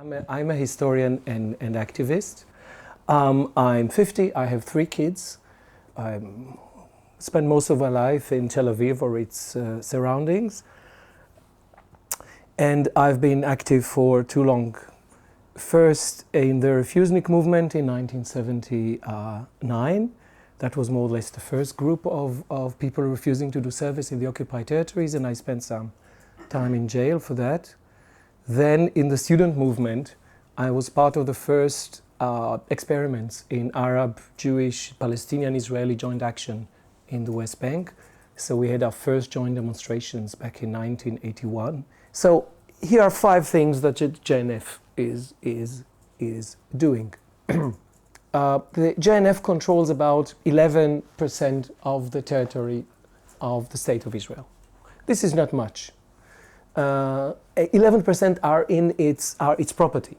I'm a historian and activist. I'm 50, I have 3 kids. I spent most of my life in Tel Aviv or its surroundings. And I've been active for too long. First in the Refusnik movement in 1979. That was more or less the first group of people refusing to do service in the occupied territories, and I spent some time in jail for that. Then in the student movement, I was part of the first experiments in Arab, Jewish, Palestinian, Israeli joint action in the West Bank. So we had our first joint demonstrations back in 1981. So here are 5 things that JNF is doing. The JNF controls about 11% of the territory of the State of Israel. This is not much. 11% are its property.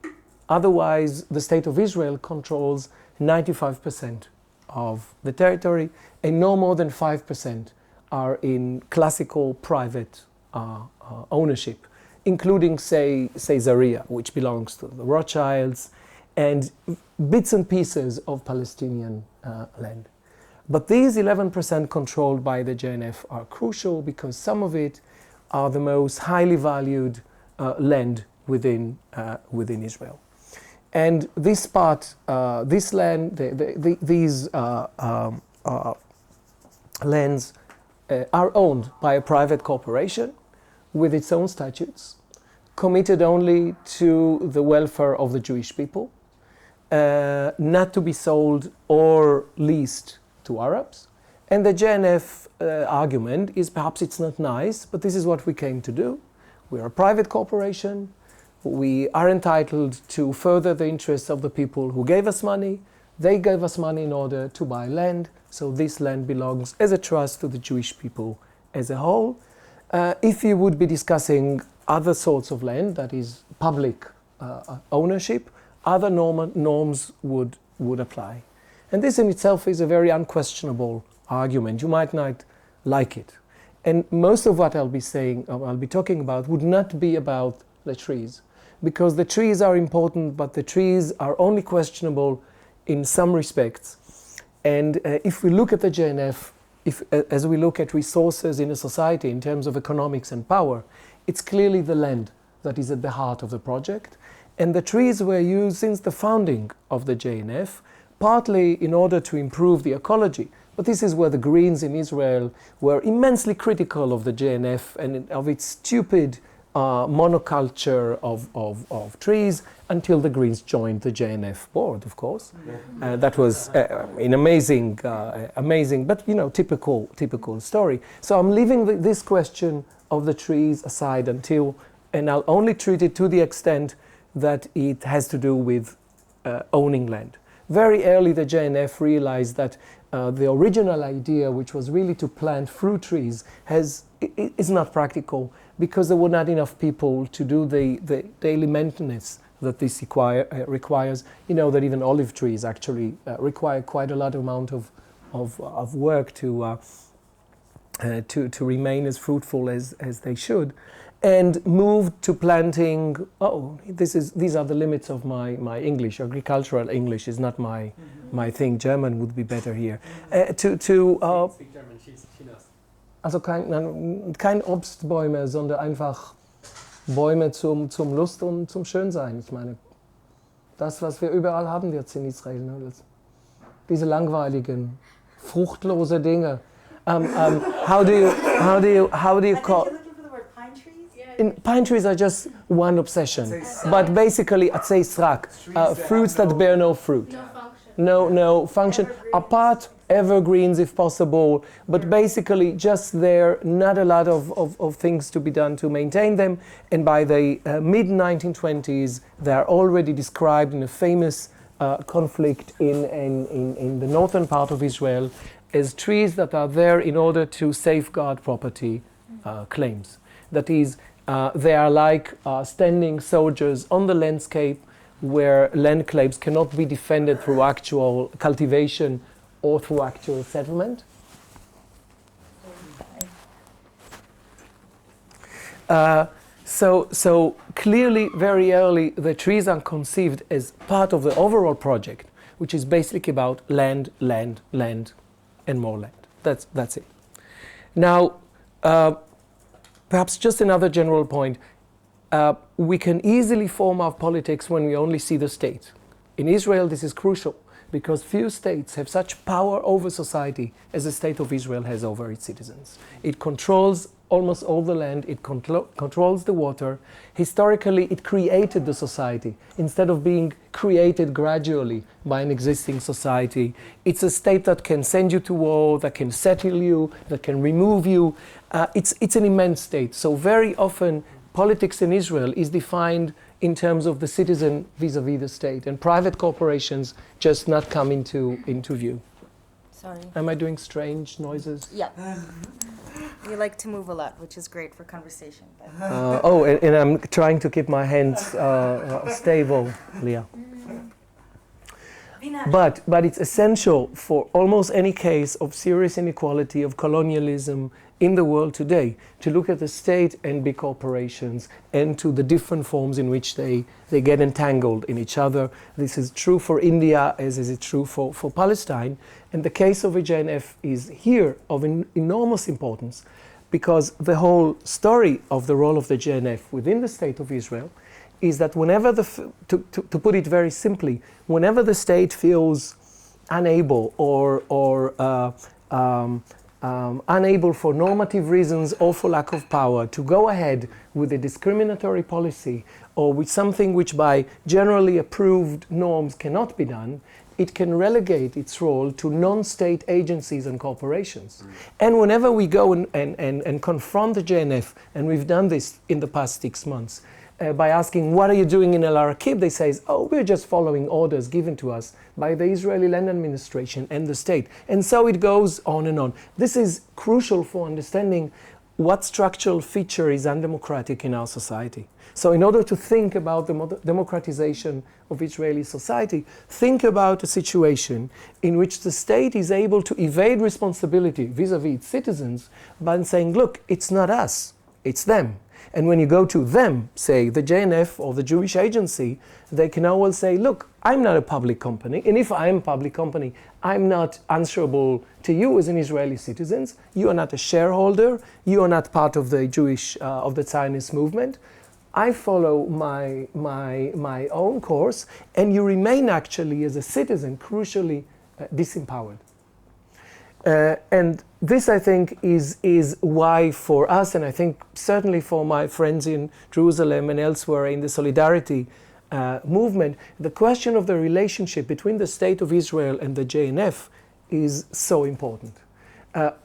Otherwise, the State of Israel controls 95% of the territory, and no more than 5% are in classical private ownership, including, say Zaria, which belongs to the Rothschilds, and bits and pieces of Palestinian land. But these 11% controlled by the JNF are crucial because some of it are the most highly valued land within Israel. And this part, this land, these lands are owned by a private corporation with its own statutes, committed only to the welfare of the Jewish people, not to be sold or leased to Arabs. And the JNF argument is perhaps it's not nice, but this is what we came to do. We're a private corporation. We are entitled to further the interests of the people who gave us money. They gave us money in order to buy land. So this land belongs as a trust to the Jewish people as a whole. If you would be discussing other sorts of land, that is public ownership, other norms would apply. And this in itself is a very unquestionable argument. You might not like it. And most of what I'll be talking about would not be about the trees, because the trees are important, but the trees are only questionable in some respects. And if we look at the JNF, as we look at resources in a society in terms of economics and power, it's clearly the land that is at the heart of the project. And the trees were used since the founding of the JNF, partly in order to improve the ecology. But this is where the Greens in Israel were immensely critical of the JNF and of its stupid monoculture of trees, until the Greens joined the JNF board, of course. That was an amazing, but typical story. So I'm leaving this question of the trees aside and I'll only treat it to the extent that it has to do with owning land. Very early, the JNF realized that the original idea, which was really to plant fruit trees, is not practical because there were not enough people to do the daily maintenance that this requires. You know that even olive trees actually require quite a lot amount of work to remain as fruitful as they should. And moved to planting. These are the limits of my English. Agricultural English is not my thing. German would be better here. Speak German, she knows. Also kein Obstbäume, sondern einfach Bäume zum Lust und zum Schönsein. Ich meine, das, was wir überall haben jetzt in Israel. Ne? Diese langweiligen, fruchtlose Dinge. How do you call? Pine trees are just one obsession, but basically, atzei srak, fruits that bear no fruit. No function. Apart, evergreens if possible, but basically just there, not a lot of things to be done to maintain them. And by the mid-1920s, they are already described in a famous conflict in the northern part of Israel as trees that are there in order to safeguard property claims. That is, they are like standing soldiers on the landscape where land claims cannot be defended through actual cultivation or through actual settlement. So clearly, very early, the trees are conceived as part of the overall project, which is basically about land, land, land, and more land. That's it. Now, perhaps just another general point. We can easily form our politics when we only see the state. In Israel, this is crucial because few states have such power over society as the state of Israel has over its citizens. It controls almost all the land, it controls the water. Historically, it created the society instead of being created gradually by an existing society. It's a state that can send you to war, that can settle you, that can remove you. It's an immense state. So very often, politics in Israel is defined in terms of the citizen vis-a-vis the state, and private corporations just not come into view. Sorry. Am I doing strange noises? Yeah. You like to move a lot, which is great for conversation. And I'm trying to keep my hands stable, Leah. But it's essential for almost any case of serious inequality, of colonialism in the world today, to look at the state and big corporations and to the different forms in which they get entangled in each other. This is true for India as is it true for Palestine. And the case of the JNF is here of enormous importance because the whole story of the role of the JNF within the state of Israel is that whenever to put it very simply, whenever the state feels unable or unable for normative reasons or for lack of power to go ahead with a discriminatory policy or with something which by generally approved norms cannot be done, it can relegate its role to non-state agencies and corporations. And whenever we go and confront the JNF, and we've done this in the past 6 months, by asking, what are you doing in El Arakib? They say, oh, we're just following orders given to us by the Israeli Land Administration and the state. And so it goes on and on. This is crucial for understanding what structural feature is undemocratic in our society. So in order to think about the democratization of Israeli society, think about a situation in which the state is able to evade responsibility vis-a-vis its citizens by saying, look, it's not us, it's them. And when you go to them, say the JNF or the Jewish agency, they can always say, look, I'm not a public company. And if I'm a public company, I'm not answerable to you as an Israeli citizen. You are not a shareholder. You are not part of the Jewish, of the Zionist movement. I follow my own course. And you remain actually as a citizen crucially disempowered. And this, I think, is why for us, and I think certainly for my friends in Jerusalem and elsewhere in the Solidarity movement, the question of the relationship between the State of Israel and the JNF is so important.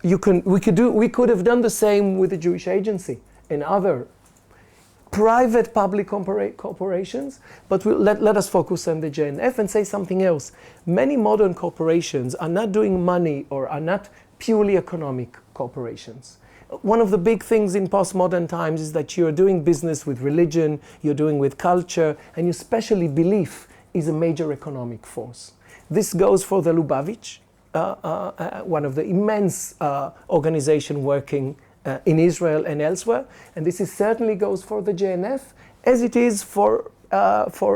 We could have done the same with the Jewish Agency and other private public corporations, but let us focus on the JNF and say something else. Many modern corporations are not doing money or are not purely economic corporations. One of the big things in postmodern times is that you're doing business with religion, you're doing with culture, and especially belief is a major economic force. This goes for the Lubavitch, one of the immense organization working in Israel and elsewhere, and this certainly goes for the JNF, as it is for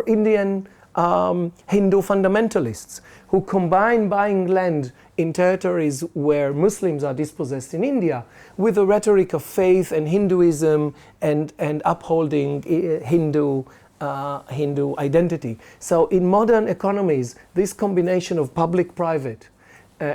Indian Hindu fundamentalists who combine buying land in territories where Muslims are dispossessed in India with the rhetoric of faith and Hinduism and upholding Hindu identity. So in modern economies, this combination of public-private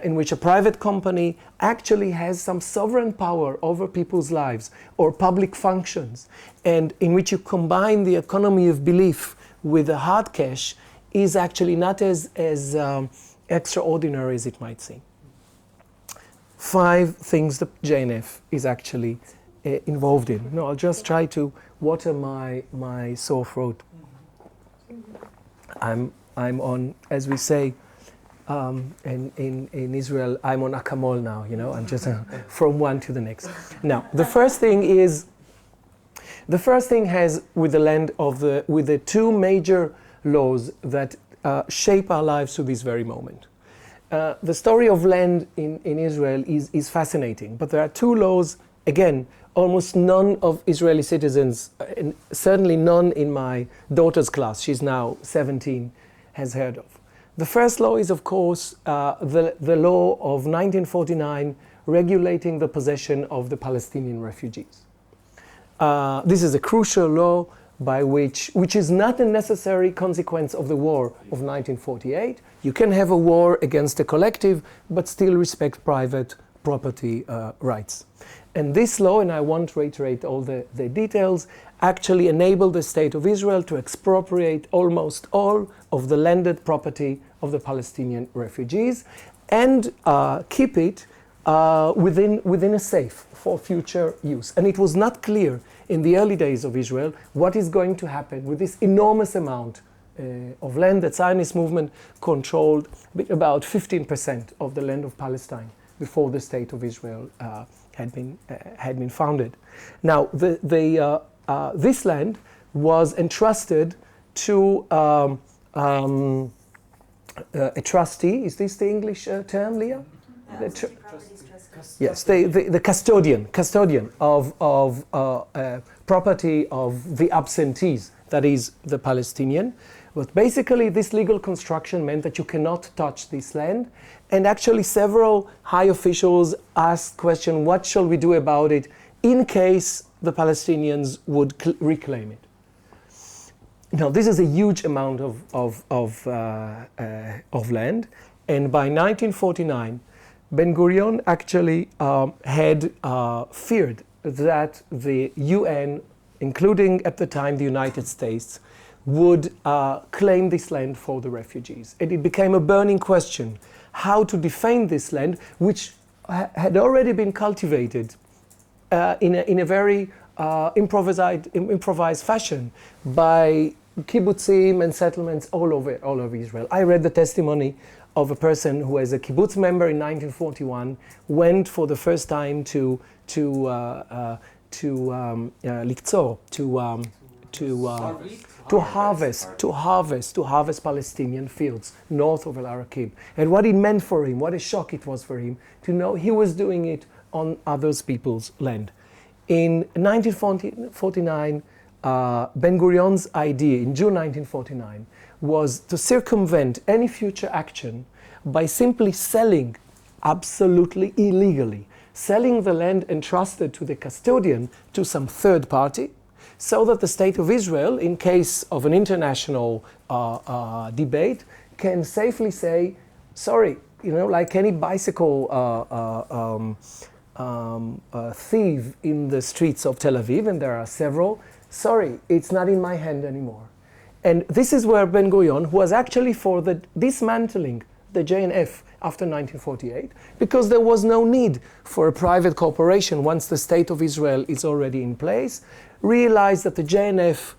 in which a private company actually has some sovereign power over people's lives or public functions, and in which you combine the economy of belief with the hard cash, is actually not as extraordinary as it might seem. 5 things the JNF is actually involved in. No, I'll just try to water my sore throat. I'm on, as we say, in Israel, I'm on akamol now, I'm just from one to the next. Now, the first thing has with the land with the 2 major laws that shape our lives to this very moment. The story of land in Israel is fascinating, but there are 2 laws again, almost none of Israeli citizens, and certainly none in my daughter's class, she's now 17, has heard of. The first law is, of course, the law of 1949 regulating the possession of the Palestinian refugees. This is a crucial law by which is not a necessary consequence of the war of 1948. You can have a war against a collective, but still respect private property rights. And this law, and I won't reiterate all the details, actually enabled the State of Israel to expropriate almost all of the landed property of the Palestinian refugees and keep it within a safe for future use. And it was not clear in the early days of Israel what is going to happen with this enormous amount of land. The Zionist movement controlled about 15% of the land of Palestine before the State of Israel had been founded. Now, this land was entrusted to a trustee. Is this the English term, Leah? Yes, the custodian of property of the absentees, that is the Palestinian. But basically this legal construction meant that you cannot touch this land, and actually several high officials asked question, what shall we do about it in case the Palestinians would reclaim it? Now this is a huge amount of land, and by 1949 Ben-Gurion actually had feared that the UN, including at the time the United States, would claim this land for the refugees. And it became a burning question how to defend this land, which had already been cultivated in a very improvised fashion by kibbutzim and settlements all over Israel. I read the testimony of a person who, as a kibbutz member in 1941, went for the first time to harvest Palestinian fields north of El Araqib, and what it meant for him, what a shock it was for him to know he was doing it on other people's land. In 1949, Ben-Gurion's idea in June 1949 was to circumvent any future action by simply selling, absolutely illegally, selling the land entrusted to the custodian to some third party, so that the State of Israel, in case of an international debate, can safely say, sorry, like any bicycle thief in the streets of Tel Aviv, and there are several, sorry, it's not in my hand anymore. And this is where Ben-Gurion was actually for the dismantling the JNF after 1948, because there was no need for a private corporation once the State of Israel is already in place, realized that the JNF,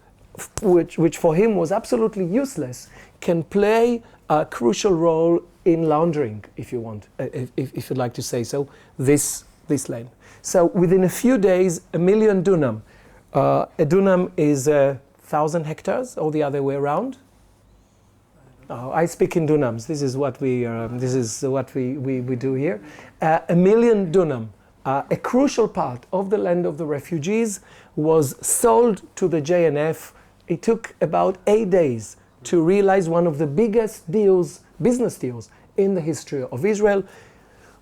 which for him was absolutely useless, can play a crucial role in laundering, if you want, if you'd like to say so, this land. So within a few days, 1 million dunam. A dunam is 1,000 hectares, or the other way around. I speak in dunams. This is what we do here. 1 million dunam, a crucial part of the land of the refugees, was sold to the JNF. It took about 8 days to realize one of the biggest business deals in the history of Israel,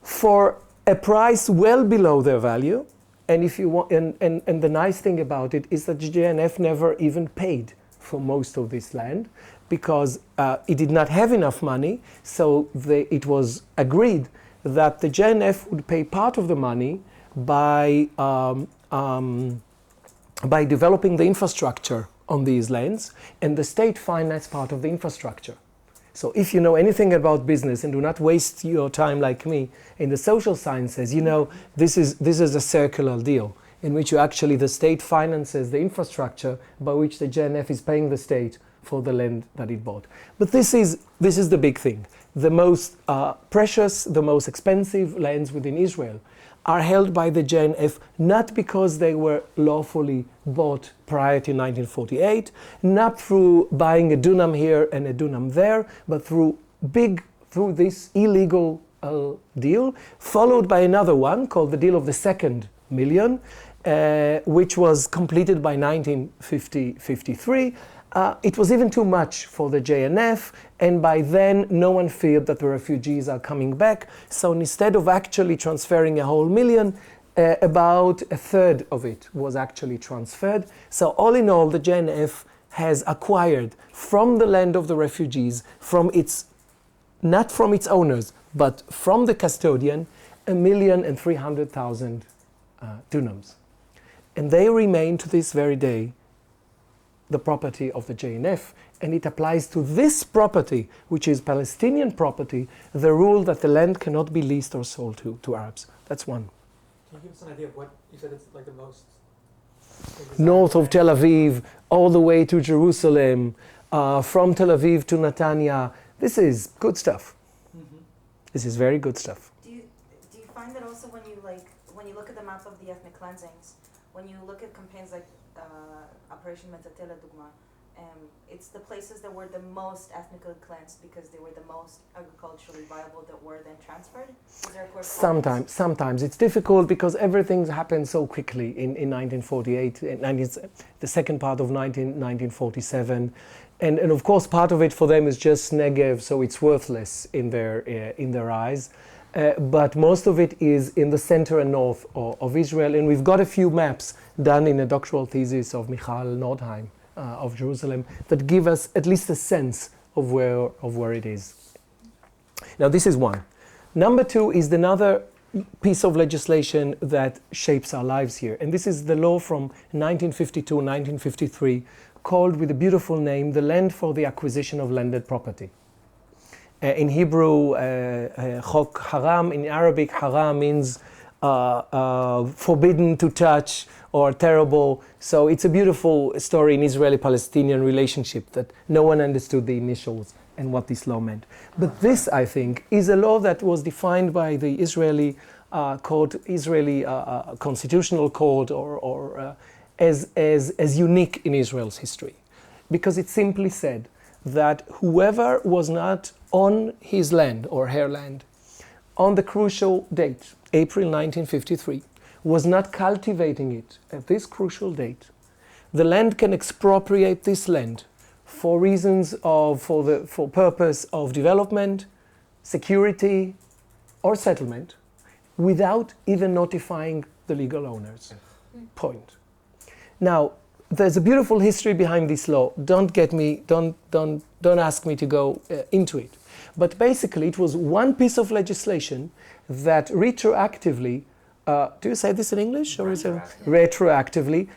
for a price well below their value. And if you want, and the nice thing about it is that the JNF never even paid for most of this land, because it did not have enough money. So it was agreed that the JNF would pay part of the money by developing the infrastructure on these lands, and the state financed part of the infrastructure. So if you know anything about business, and do not waste your time like me in the social sciences, this is a circular deal in which the state finances the infrastructure by which the JNF is paying the state for the land that it bought. But this is the big thing. The most precious, the most expensive lands within Israel are held by the JNF, not because they were lawfully bought prior to 1948, not through buying a dunam here and a dunam there, but through this illegal deal, followed by another one called the deal of the second million, which was completed by 1953. It was even too much for the JNF, and by then no one feared that the refugees are coming back. So instead of actually transferring a whole million, about a third of it was actually transferred. So all in all, the JNF has acquired from the land of the refugees, not from its owners, but from the custodian, 1,300,000 dunams. And they remain to this very day the property of the JNF, and it applies to this property, which is Palestinian property, the rule that the land cannot be leased or sold to Arabs. That's one. Can you give us an idea of what you said it's like the most? North of Tel Aviv, all the way to Jerusalem, from Tel Aviv to Netanya. This is good stuff. Mm-hmm. This is very good stuff. Do you find that also when you look at the map of the ethnic cleansings, when you look at campaigns like Operation Metatela Dugma, it's the places that were the most ethnically cleansed because they were the most agriculturally viable that were then transferred? Is there a correspondence? Sometimes it's difficult because everything happened so quickly in 1948, the second part of 1947, and of course part of it for them is just Negev, so it's worthless in their eyes. But most of it is in the center and north of Israel, and we've got a few maps done in a doctoral thesis of Michael Nordheim of Jerusalem that give us at least a sense of where it is. Now this is one. Number two is another piece of legislation that shapes our lives here, and this is the law from 1952-1953 called with a beautiful name, the Land for the Acquisition of Landed Property. In Hebrew, Chok Haram, in Arabic, Haram means forbidden to touch or terrible. So it's a beautiful story in Israeli-Palestinian relationship that no one understood the initials and what this law meant. But this, I think, is a law that was defined by the Israeli court, Israeli constitutional court, or as unique in Israel's history. Because it simply said that whoever was not on his land or her land on the crucial date, April 1953, was not cultivating it at this crucial date, the land can expropriate this land for reasons for purpose of development, security, or settlement, without even notifying the legal owners. Point. Now, there's a beautiful history behind this law. Don't ask me to go into it. But basically, it was one piece of legislation that retroactively, do you say this in English? Or is it retroactively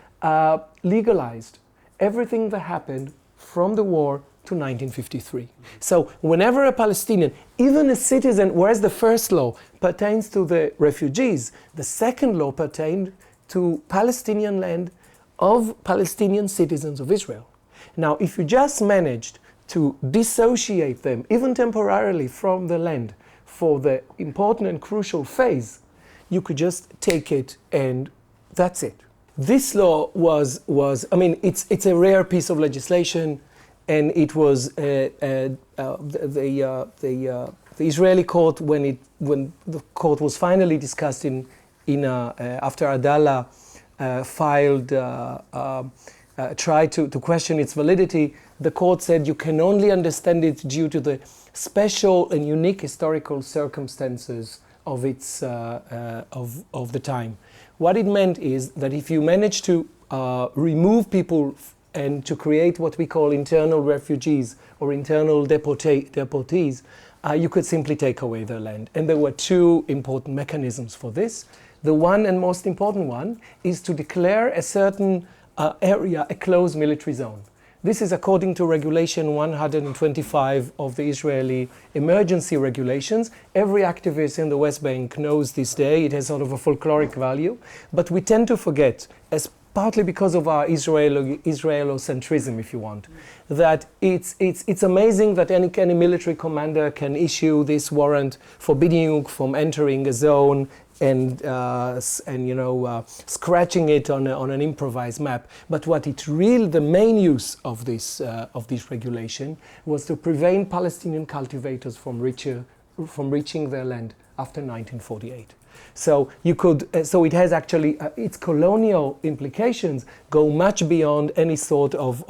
legalized everything that happened from the war to 1953. So whenever a Palestinian, even a citizen, whereas the first law pertains to the refugees, the second law pertained to Palestinian land of Palestinian citizens of Israel. Now, if you just managed to dissociate them, even temporarily, from the land for the important and crucial phase, you could just take it and that's it. This law was I mean, it's a rare piece of legislation, and it was the Israeli court, when the court was finally discussed after Adala tried to question its validity, the court said you can only understand it due to the special and unique historical circumstances of its of the time. What it meant is that if you manage to remove people and to create what we call internal refugees or internal deportees, you could simply take away their land. And there were two important mechanisms for this. The one and most important one is to declare a certain area a closed military zone. This is according to Regulation 125 of the Israeli emergency regulations. Every activist in the West Bank knows this day. It has sort of a folkloric value. But we tend to forget, as partly because of our Israelocentrism, if you want, that it's amazing that any military commander can issue this warrant forbidding you from entering a zone and scratching it on an improvised map. But the main use of this regulation was to prevent Palestinian cultivators from reaching their land after 1948. So you could, so it has actually, its colonial implications go much beyond any sort of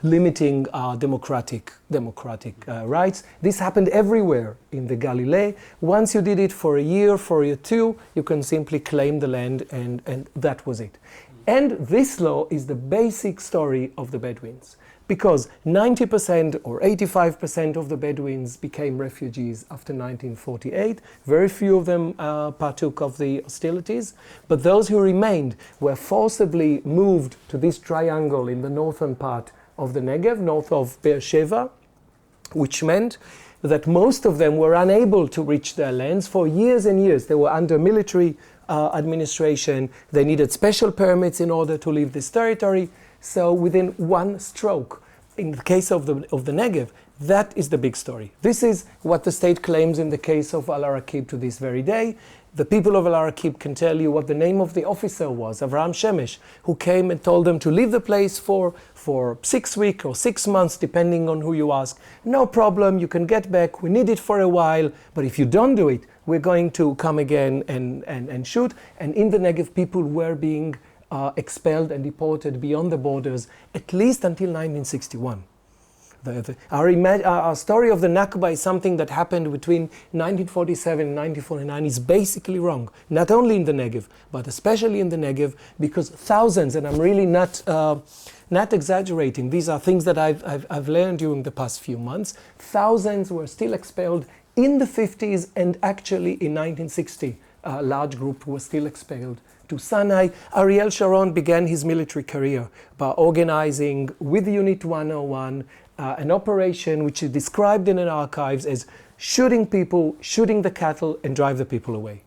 limiting our democratic rights. This happened everywhere in the Galilee. Once you did it for a year, for a two, you can simply claim the land, and that was it. And this law is the basic story of the Bedouins, because 90% or 85% of the Bedouins became refugees after 1948. Very few of them partook of the hostilities, but those who remained were forcibly moved to this triangle in the northern part of the Negev, north of Beersheba, which meant that most of them were unable to reach their lands for years and years. They were under military administration. They needed special permits in order to leave this territory. So within one stroke, in the case of the Negev, that is the big story. This is what the state claims in the case of Al-Araqib to this very day. The people of Al-Araqib can tell you what the name of the officer was, Avraham Shemesh, who came and told them to leave the place for 6 weeks or 6 months, depending on who you ask. No problem, you can get back, we need it for a while, but if you don't do it, we're going to come again and shoot. And in the Negev, people were being expelled and deported beyond the borders, at least until 1961. Our story of the Nakba is something that happened between 1947 and 1949 is basically wrong. Not only in the Negev, but especially in the Negev, because thousands, and I'm really not exaggerating, these are things that I've learned during the past few months, thousands were still expelled in the 50s, and actually in 1960, a large group was still expelled to Sinai. Ariel Sharon began his military career by organizing with Unit 101 an operation which is described in an archives as shooting people, shooting the cattle, and drive the people away.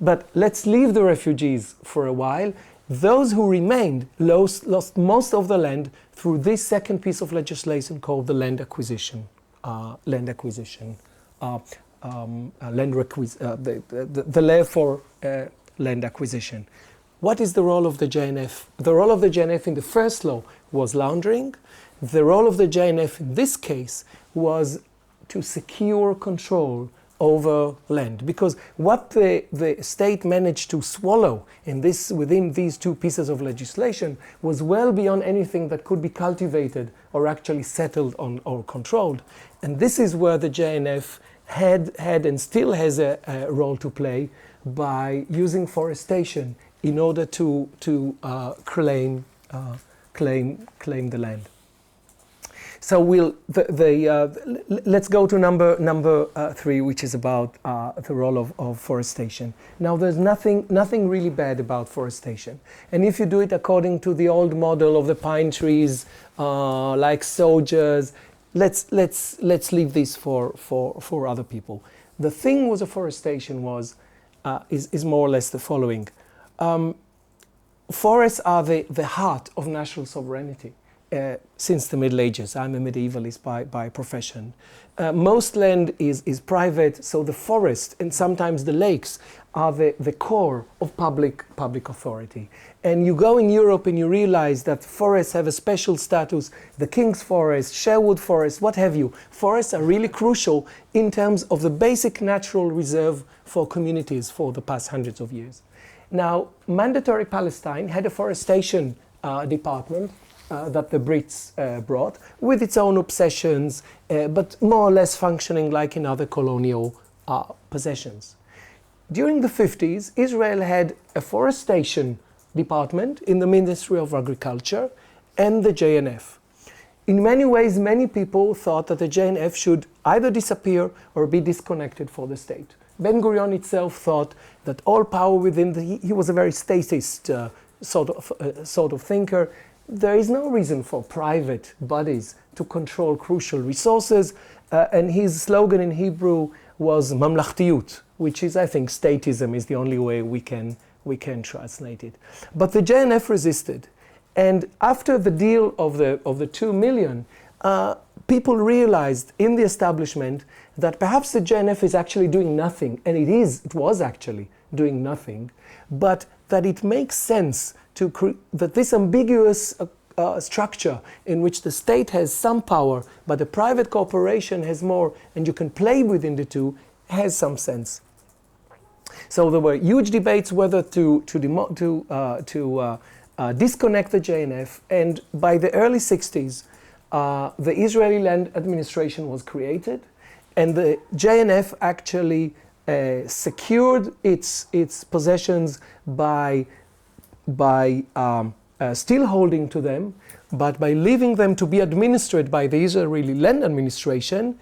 But let's leave the refugees for a while. Those who remained lost most of the land through this second piece of legislation called the land acquisition. The law for land acquisition. What is the role of the JNF? The role of the JNF in the first law was laundering. The role of the JNF in this case was to secure control over land, because what the state managed to swallow within these two pieces of legislation was well beyond anything that could be cultivated or actually settled on or controlled. And this is where the JNF had and still has a role to play by using forestation in order to claim the land. So let's go to number 3, which is about the role of forestation. Now, there's nothing really bad about forestation, and if you do it according to the old model of the pine trees, like soldiers, let's leave this for other people. The thing with afforestation is more or less the following: forests are the heart of national sovereignty. Since the Middle Ages. I'm a medievalist by profession. Most land is private, so the forest and sometimes the lakes are the core of public authority. And you go in Europe and you realize that forests have a special status, the King's Forest, Sherwood Forest, what have you. Forests are really crucial in terms of the basic natural reserve for communities for the past hundreds of years. Now, mandatory Palestine had a forestation department that the Brits brought, with its own obsessions, but more or less functioning like in other colonial possessions. During the 50s, Israel had a forestation department in the Ministry of Agriculture and the JNF. In many ways, many people thought that the JNF should either disappear or be disconnected for the state. Ben-Gurion itself thought that all power within he was a very statist sort of thinker. There is no reason for private bodies to control crucial resources, and his slogan in Hebrew was mamlachtiyut, which is, I think, statism is the only way we can translate it. But the JNF resisted, and after the deal of the 2 million, people realized in the establishment that perhaps the JNF is actually doing nothing, and it was actually doing nothing, but that it makes sense that this ambiguous structure in which the state has some power, but the private corporation has more, and you can play within the two, has some sense. So there were huge debates whether to disconnect the JNF, and by the early 60s, the Israeli Land Administration was created, and the JNF actually secured its possessions by still holding to them, but by leaving them to be administered by the Israeli Land Administration,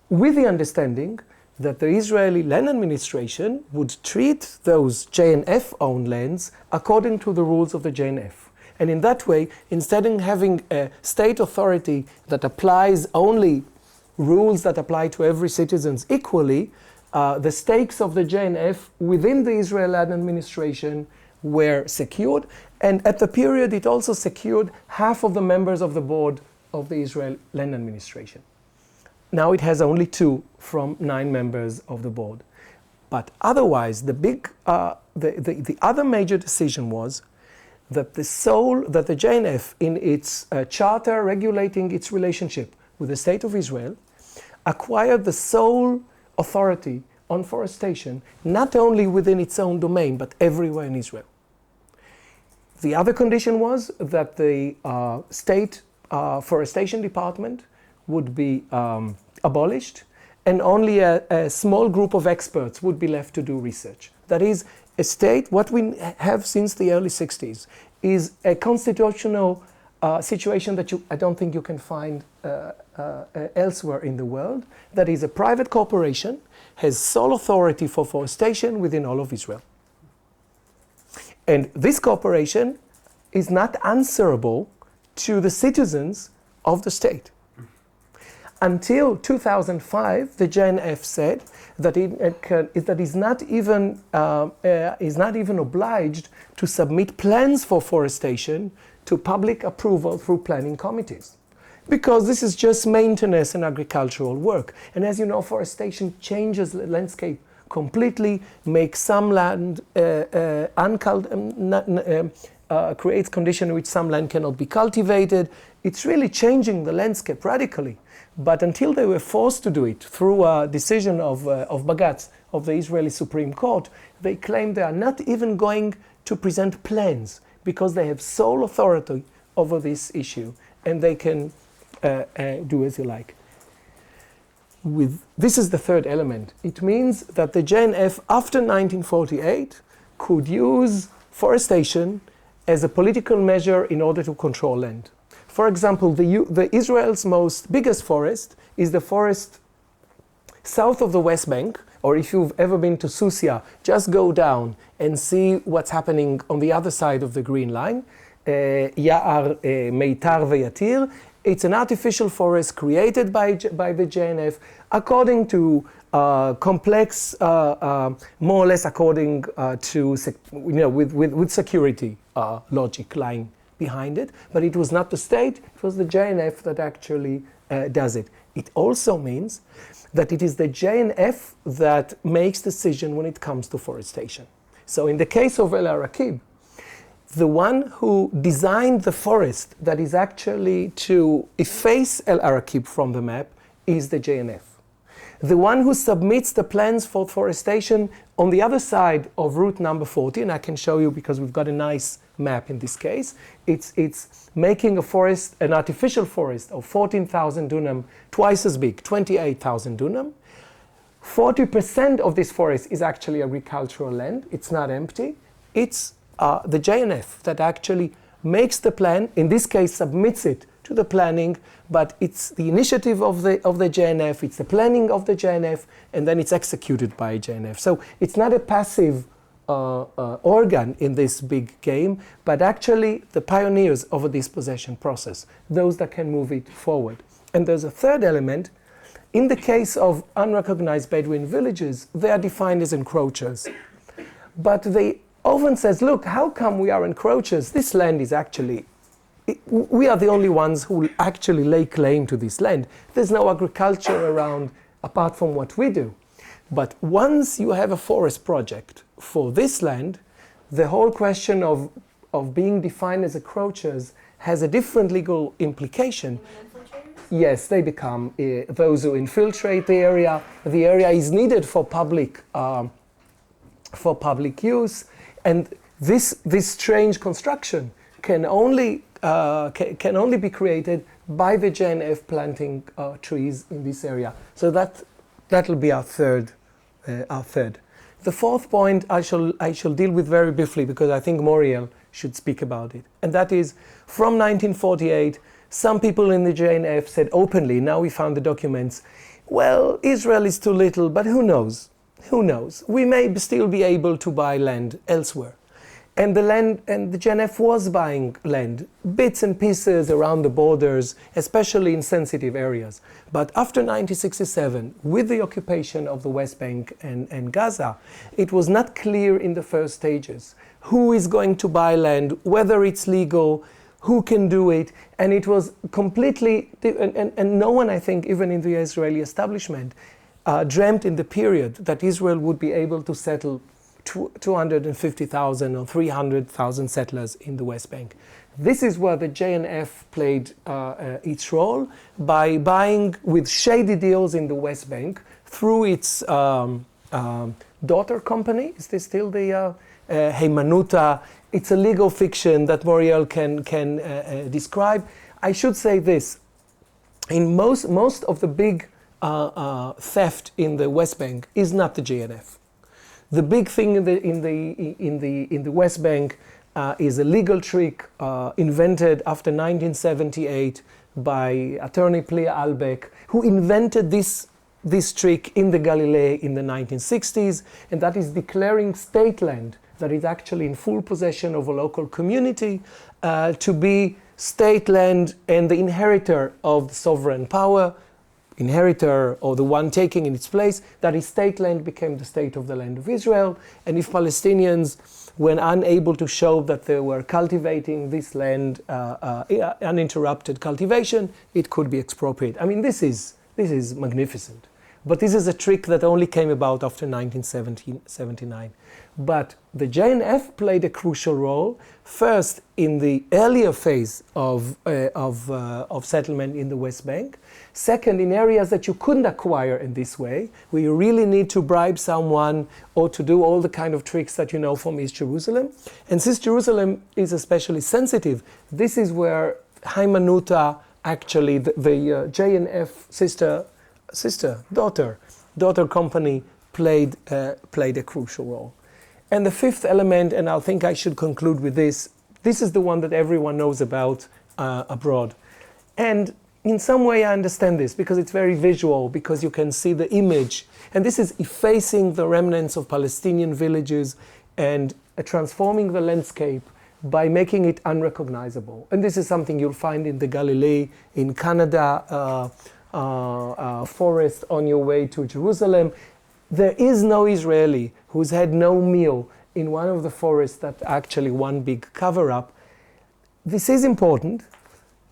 with the understanding that the Israeli Land Administration would treat those JNF-owned lands according to the rules of the JNF. And in that way, instead of having a state authority that applies only rules that apply to every citizen equally, the stakes of the JNF within the Israeli Land Administration were secured. And at the period, it also secured half of the members of the board of the Israel Land Administration. Now it has only 2 from 9 members of the board. But otherwise, the other major decision was that the JNF, in its charter regulating its relationship with the State of Israel, acquired the sole authority on forestation, not only within its own domain, but everywhere in Israel. The other condition was that the state forestation department would be abolished, and only a small group of experts would be left to do research. That is, a state, what we have since the early 60s, is a constitutional situation that I don't think you can find elsewhere in the world. That is, a private corporation has sole authority for forestation within all of Israel. And this corporation is not answerable to the citizens of the state. Until 2005, the JNF said that it is not even obliged to submit plans for forestation to public approval through planning committees, because this is just maintenance and agricultural work. And as you know, forestation changes the landscape completely, makes some land creates conditions in which some land cannot be cultivated. It's really changing the landscape radically. But until they were forced to do it through a decision of Bagatz, of the Israeli Supreme Court, they claim they are not even going to present plans because they have sole authority over this issue, and they can do as they like. This is the third element. It means that the JNF after 1948 could use forestation as a political measure in order to control land. For example, the Israel's biggest forest is the forest south of the West Bank, or if you've ever been to Susia, just go down and see what's happening on the other side of the Green Line, Ya'ar, Meitar ve'Yatir. It's an artificial forest created by the JNF according to complex, more or less according to, with security logic lying behind it, but it was not the state, it was the JNF that actually does it. It also means that it is the JNF that makes decision when it comes to forestation. So in the case of El Arakib, the one who designed the forest that is actually to efface El Arakib from the map is the JNF. The one who submits the plans for forestation on the other side of route number 40, and I can show you because we've got a nice map in this case, it's making a forest, an artificial forest of 14,000 dunam, twice as big, 28,000 dunam. 40% of this forest is actually agricultural land. It's not empty. It's the JNF that actually makes the plan, in this case submits it to the planning, but it's the initiative of the JNF, it's the planning of the JNF, and then it's executed by JNF. So it's not a passive organ in this big game, but actually the pioneers of a dispossession process, those that can move it forward. And there's a third element. In the case of unrecognized Bedouin villages, they are defined as encroachers. But they often says, look, how come we are encroachers? This land is actually, we are the only ones who actually lay claim to this land. There's no agriculture around apart from what we do. But once you have a forest project for this land, the whole question of of being defined as encroachers has a different legal implication. Yes, they become those who infiltrate the area. The area is needed for public use, and this strange construction can only be created by the JNF planting trees in this area. So that'll be our third. The fourth point I shall deal with very briefly, because I think Moriel should speak about it, and that is from 1948. Some people in the JNF said openly, now we found the documents, well, Israel is too little, but who knows? Who knows? We may still be able to buy land elsewhere. And the JNF was buying land, bits and pieces around the borders, especially in sensitive areas. But after 1967, with the occupation of the West Bank and Gaza, it was not clear in the first stages who is going to buy land, whether it's legal, who can do it, and it was completely, and no one, I think, even in the Israeli establishment, dreamt in the period that Israel would be able to settle 250,000 or 300,000 settlers in the West Bank. This is where the JNF played its role by buying with shady deals in the West Bank through its daughter company. Is this still the Heimanuta? It's a legal fiction that Moriel can describe. I should say this: in most of the big theft in the West Bank is not the JNF. The big thing in the West Bank is a legal trick invented after 1978 by attorney Plia Albeck, who invented this trick in the Galilee in the 1960s, and that is declaring state land that is actually in full possession of a local community to be state land, and the inheritor of the sovereign power, inheritor or the one taking in its place, that is state land, became the state of the land of Israel. And if Palestinians were unable to show that they were cultivating this land, uninterrupted cultivation, it could be expropriated. I mean, this is magnificent. But this is a trick that only came about after 1979. But the JNF played a crucial role, first in the earlier phase of settlement in the West Bank. Second, in areas that you couldn't acquire in this way, where you really need to bribe someone or to do all the kind of tricks that you know from East Jerusalem. And since Jerusalem is especially sensitive, this is where Heimanuta, actually the JNF daughter company played a crucial role. And the fifth element, and I think I should conclude with this is the one that everyone knows about abroad. And in some way I understand this because it's very visual, because you can see the image. And this is effacing the remnants of Palestinian villages and transforming the landscape by making it unrecognizable. And this is something you'll find in the Galilee, in Canada, forest on your way to Jerusalem. There is no Israeli who's had no meal in one of the forests that actually one big cover-up. This is important.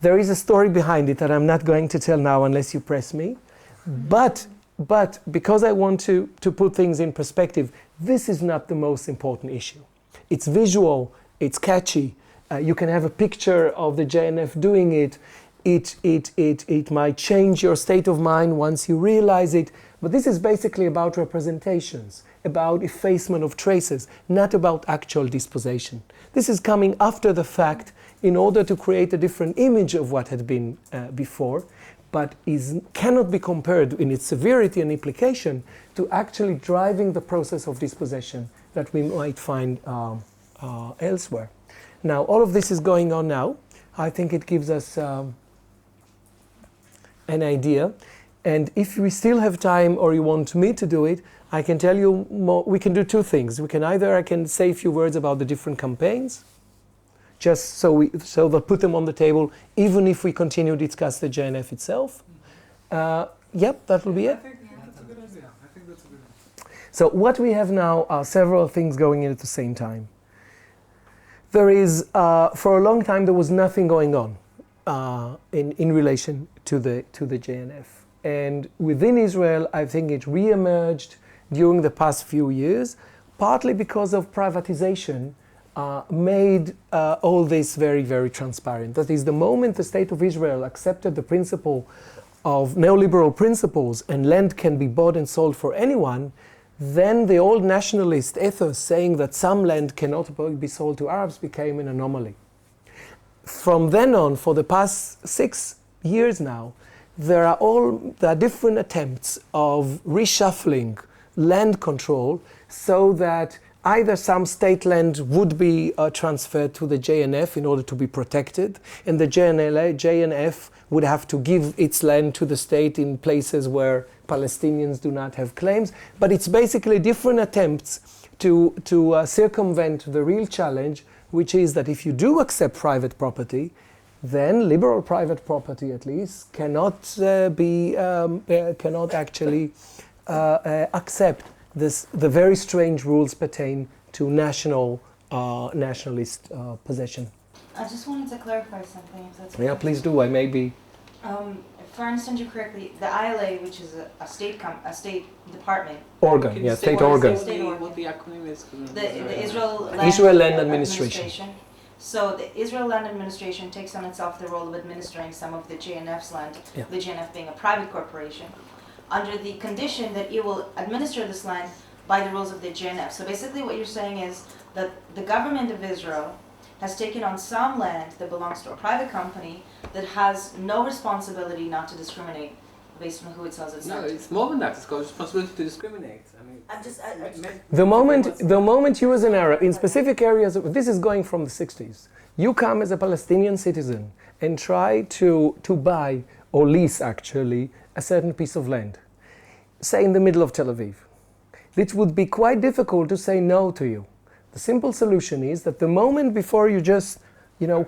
There is a story behind it that I'm not going to tell now unless you press me. But because I want to put things in perspective, this is not the most important issue. It's visual, it's catchy. You can have a picture of the JNF doing it. It might change your state of mind once you realize it. But this is basically about representations, about effacement of traces, not about actual dispossession. This is coming after the fact in order to create a different image of what had been before, but cannot be compared in its severity and implication to actually driving the process of dispossession that we might find elsewhere. Now, all of this is going on now. I think it gives us an idea. And if we still have time, or you want me to do it, I can tell you more. We can do two things. I can say a few words about the different campaigns, just so they'll put them on the table, even if we continue to discuss the JNF itself. Yep, that will be it. I think that's a good idea. I think that's a good idea. So what we have now are several things going in at the same time. There is, for a long time, there was nothing going on in relation to the JNF. And within Israel, I think it re-emerged during the past few years, partly because of privatization made all this very, very transparent. That is, the moment the State of Israel accepted the principle of neoliberal principles and land can be bought and sold for anyone, then the old nationalist ethos saying that some land cannot be sold to Arabs became an anomaly. From then on, for the past 6 years now, there are different attempts of reshuffling land control so that either some state land would be transferred to the JNF in order to be protected, and the JNF would have to give its land to the state in places where Palestinians do not have claims. But it's basically different attempts to circumvent the real challenge, which is that if you do accept private property, then liberal private property, at least, cannot actually accept the very strange rules pertain to nationalist possession. I just wanted to clarify something. If that's Yeah, please do. I may be. If I understand you correctly, the ILA, which is a state department, Organ, yeah, state organ. What the acronym is? the Israel Land Administration. So the Israel Land Administration takes on itself the role of administering some of the JNF's land, Yeah. the JNF being a private corporation, under the condition that it will administer this land by the rules of the JNF. So basically what you're saying is that the government of Israel has taken on some land that belongs to a private company that has no responsibility not to discriminate based on who it sells its No, land to. it's more than that. It's called responsibility to discriminate. I mean, The moment you as an Arab, in specific areas, this is going from the 60s, you come as a Palestinian citizen and try to buy or lease actually a certain piece of land, say in the middle of Tel Aviv. It would be quite difficult to say no to you. The simple solution is that the moment before you just,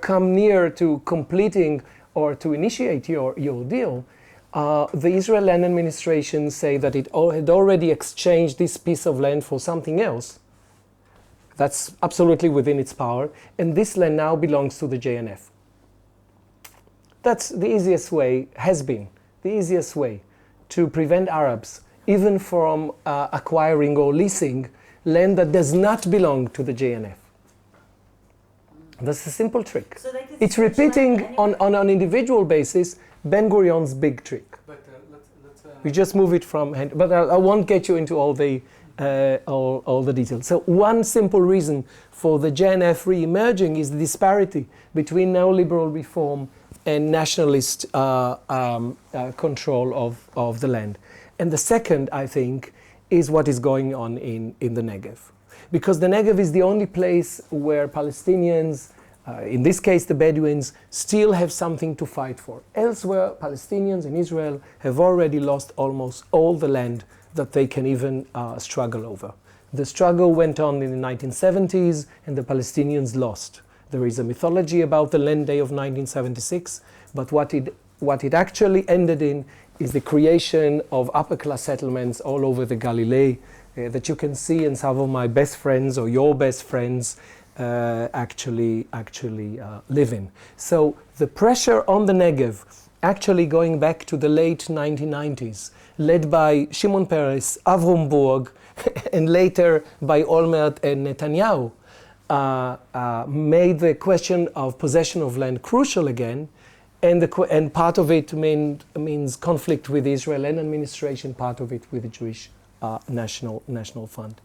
come near to completing or to initiate your deal, the Israel Land Administration say that it had already exchanged this piece of land for something else. That's absolutely within its power, and this land now belongs to the JNF. That's the easiest way, has been the easiest way to prevent Arabs even from acquiring or leasing land that does not belong to the JNF. That's a simple trick. So they could It's switch repeating land on an individual basis Ben-Gurion's big trick. but let's We just move it from hand, but I won't get you into all the details. So one simple reason for the JNF re-emerging is the disparity between neoliberal reform and nationalist control of the land. And the second, I think, is what is going on in the Negev. Because the Negev is the only place where Palestinians, in this case the Bedouins, still have something to fight for. Elsewhere, Palestinians in Israel have already lost almost all the land that they can even struggle over. The struggle went on in the 1970s and the Palestinians lost. There is a mythology about the Land Day of 1976, but what it actually ended in is the creation of upper-class settlements all over the Galilee that you can see, and some of my best friends or your best friends actually live in. So the pressure on the Negev, actually going back to the late 1990s, led by Shimon Peres, Avrom Burg, and later by Olmert and Netanyahu, made the question of possession of land crucial again, and part of it means conflict with the Israel Land Administration, part of it with the Jewish National Fund.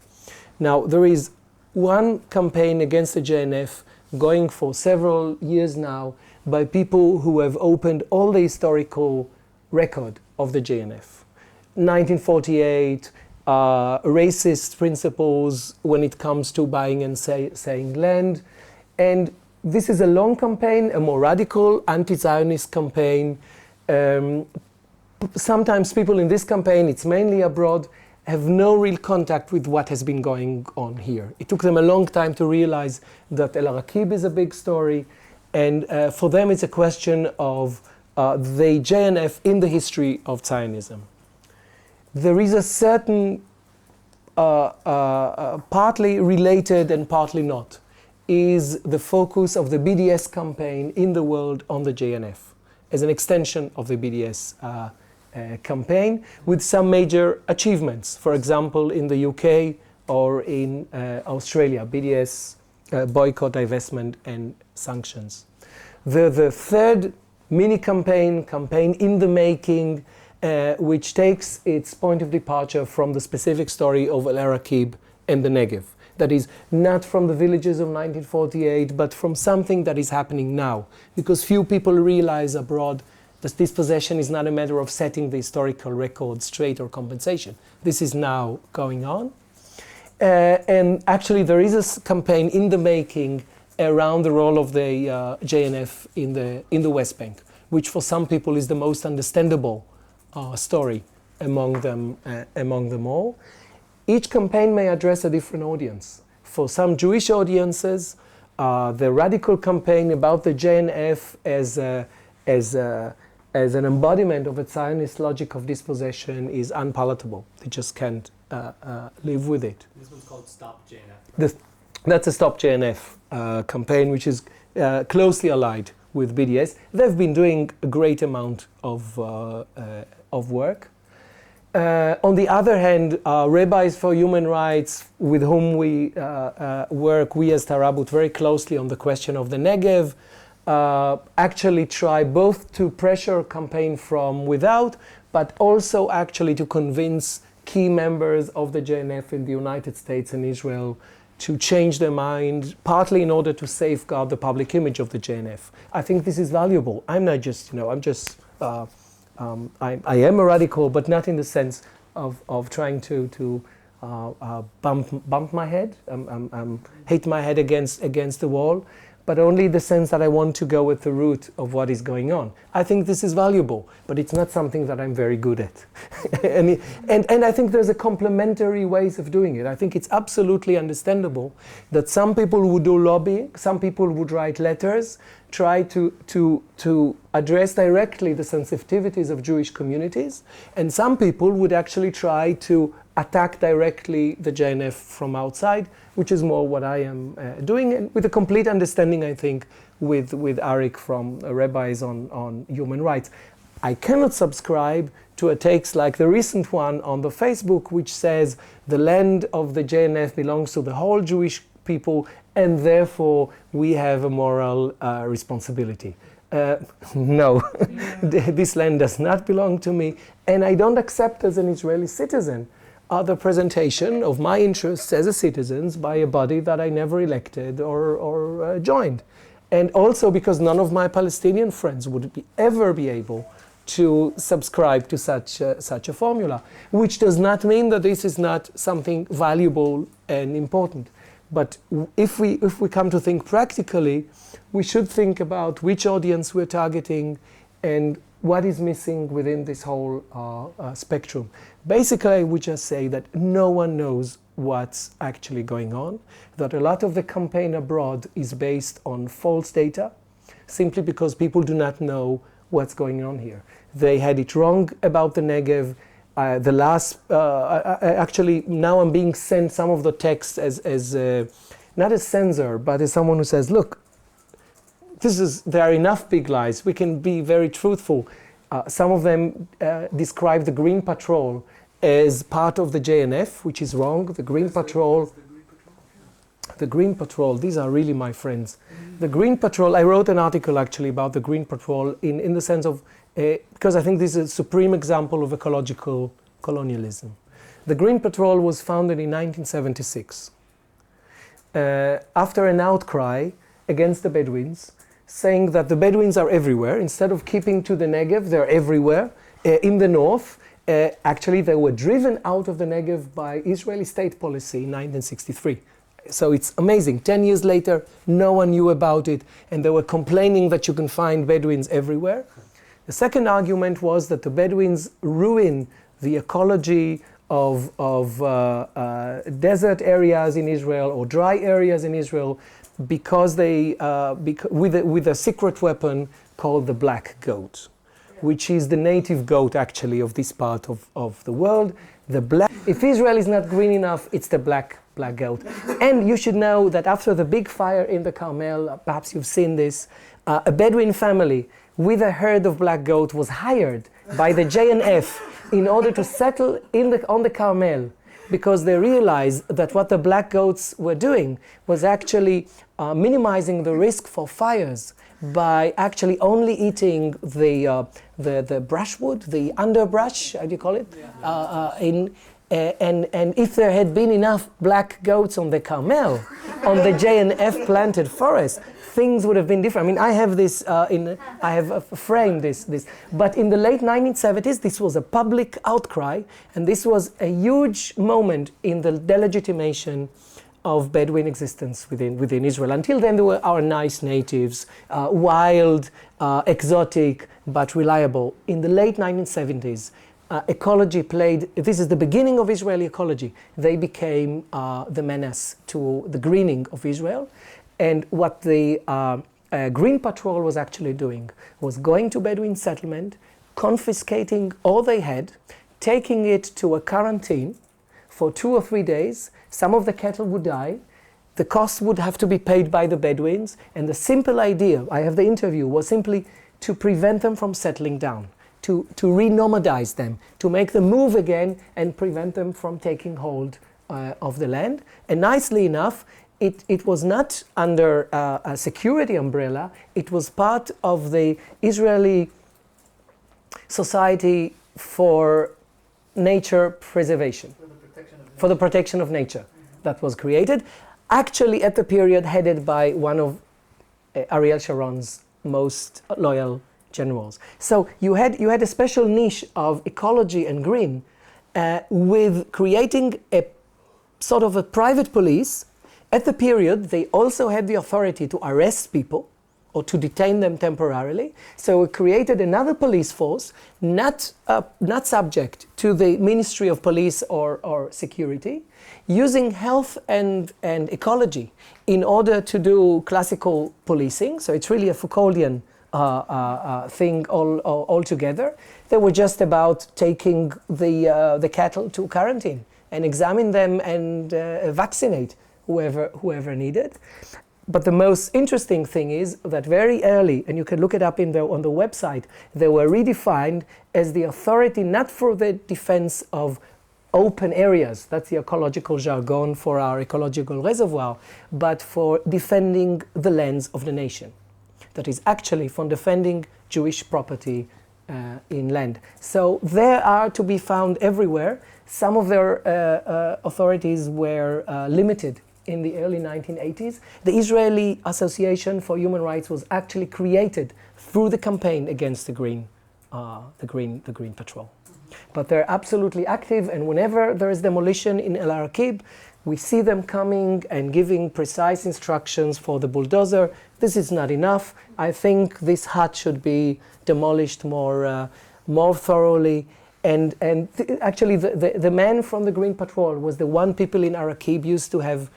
Now, there is one campaign against the JNF going for several years now by people who have opened all the historical record of the JNF. 1948, racist principles when it comes to buying and selling land. And this is a long campaign, a more radical anti-Zionist campaign. Sometimes people in this campaign, it's mainly abroad, have no real contact with what has been going on here. It took them a long time to realize that El-Rakib is a big story, and for them it's a question of the JNF in the history of Zionism. There is a certain, partly related and partly not, is the focus of the BDS campaign in the world on the JNF, as an extension of the BDS campaign, with some major achievements. For example, in the UK or in Australia, BDS boycott, divestment, and sanctions. The third mini campaign in the making, which takes its point of departure from the specific story of Al-Araqib and the Negev. That is not from the villages of 1948, but from something that is happening now. Because few people realize abroad that dispossession is not a matter of setting the historical record straight or compensation. This is now going on. And actually there is a campaign in the making around the role of the JNF in the West Bank, which for some people is the most understandable story among them all. Each campaign may address a different audience. For some Jewish audiences, the radical campaign about the JNF as an embodiment of a Zionist logic of dispossession is unpalatable. They just can't live with it. This one's called Stop JNF. That's a Stop JNF campaign, which is closely allied with BDS. They've been doing a great amount of work. On the other hand, rabbis for human rights, with whom we work, we as Tarabut, very closely on the question of the Negev, actually try both to pressure campaign from without, but also actually to convince key members of the JNF in the United States and Israel to change their mind, partly in order to safeguard the public image of the JNF. I think this is valuable. I'm not just, I am a radical, but not in the sense of trying to bump my head, hit my head against the wall, but only the sense that I want to go with the root of what is going on. I think this is valuable, but it's not something that I'm very good at. and I think there's a complementary ways of doing it. I think it's absolutely understandable that some people would do lobbying, some people would write letters, try to address directly the sensitivities of Jewish communities, and some people would actually try to attack directly the JNF from outside, which is more what I am doing, and with a complete understanding, I think, with Arik from Rabbis on Human Rights. I cannot subscribe to a text like the recent one on the Facebook, which says the land of the JNF belongs to the whole Jewish people, and therefore we have a moral responsibility. No, this land does not belong to me, and I don't accept as an Israeli citizen the presentation of my interests as a citizen by a body that I never elected or joined. And also because none of my Palestinian friends would ever be able to subscribe to such a formula, which does not mean that this is not something valuable and important. But if we come to think practically, we should think about which audience we're targeting and what is missing within this whole spectrum. Basically, I would just say that no one knows what's actually going on, that a lot of the campaign abroad is based on false data, simply because people do not know what's going on here. They had it wrong about the Negev. Actually, now I'm being sent some of the text as not a censor, but as someone who says, look, there are enough big lies. We can be very truthful. Some of them describe the Green Patrol as part of the JNF, which is wrong. The Green Patrol, these are really my friends. The Green Patrol, I wrote an article actually about the Green Patrol in the sense of, because I think this is a supreme example of ecological colonialism. The Green Patrol was founded in 1976 after an outcry against the Bedouins, saying that the Bedouins are everywhere. Instead of keeping to the Negev, they're everywhere. In the north, actually they were driven out of the Negev by Israeli state policy in 1963. So it's amazing. 10 years later, no one knew about it, and they were complaining that you can find Bedouins everywhere. The second argument was that the Bedouins ruin the ecology of desert areas in Israel or dry areas in Israel because they, with a secret weapon called the black goat, which is the native goat actually of this part of the world. If Israel is not green enough, it's the black goat. And you should know that after the big fire in the Carmel, perhaps you've seen this, a Bedouin family with a herd of black goat was hired by the JNF in order to settle on the Carmel. because they realized that what the black goats were doing was actually minimizing the risk for fires by actually only eating the brushwood, the underbrush, how do you call it? And if there had been enough black goats on the Carmel, on the JNF planted forest, things would have been different. I mean, I have this I have framed this. But in the late 1970s, this was a public outcry, and this was a huge moment in the delegitimation of Bedouin existence within Israel. Until then, there were our nice natives, wild, exotic, but reliable. In the late 1970s, ecology played, this is the beginning of Israeli ecology. They became the menace to the greening of Israel. And what the Green Patrol was actually doing was going to Bedouin settlement, confiscating all they had, taking it to a quarantine for 2 or 3 days. Some of the cattle would die. The costs would have to be paid by the Bedouins. And the simple idea, I have the interview, was simply to prevent them from settling down, to re-nomadize them, to make them move again and prevent them from taking hold of the land. And nicely enough, it was not under a security umbrella. It was part of the Israeli Society for Nature Preservation, for the protection of nature, that was created, actually at the period headed by one of Ariel Sharon's most loyal generals. So you had a special niche of ecology and green with creating a sort of a private police. At the period, they also had the authority to arrest people or to detain them temporarily. So it created another police force, not subject to the Ministry of Police or Security, using health and ecology in order to do classical policing. So it's really a Foucauldian thing all together. They were just about taking the cattle to quarantine and examine them and vaccinate whoever needed. But the most interesting thing is that very early, and you can look it up on the website, they were redefined as the authority not for the defense of open areas, that's the ecological jargon for our ecological reservoir, but for defending the lands of the nation. That is actually from defending Jewish property in land. So they are to be found everywhere. Some of their authorities were limited in the early 1980s. The Israeli Association for Human Rights was actually created through the campaign against the Green Patrol. But they're absolutely active, and whenever there is demolition in El Araqib, we see them coming and giving precise instructions for the bulldozer. This is not enough. I think this hut should be demolished more thoroughly. And actually, the man from the Green Patrol was the one people in Araqib used to have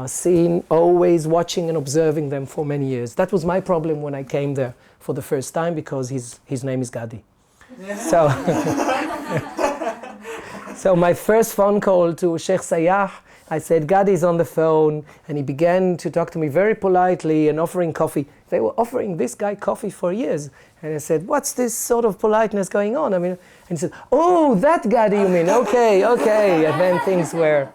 seen, always watching and observing them for many years. That was my problem when I came there for the first time, because his name is Gadi. So, so my first phone call to Sheikh Sayah, I said, Gadi's on the phone, and he began to talk to me very politely and offering coffee. They were offering this guy coffee for years. And I said, what's this sort of politeness going on? I mean, and he said, oh, that Gadi you mean, okay. And then things were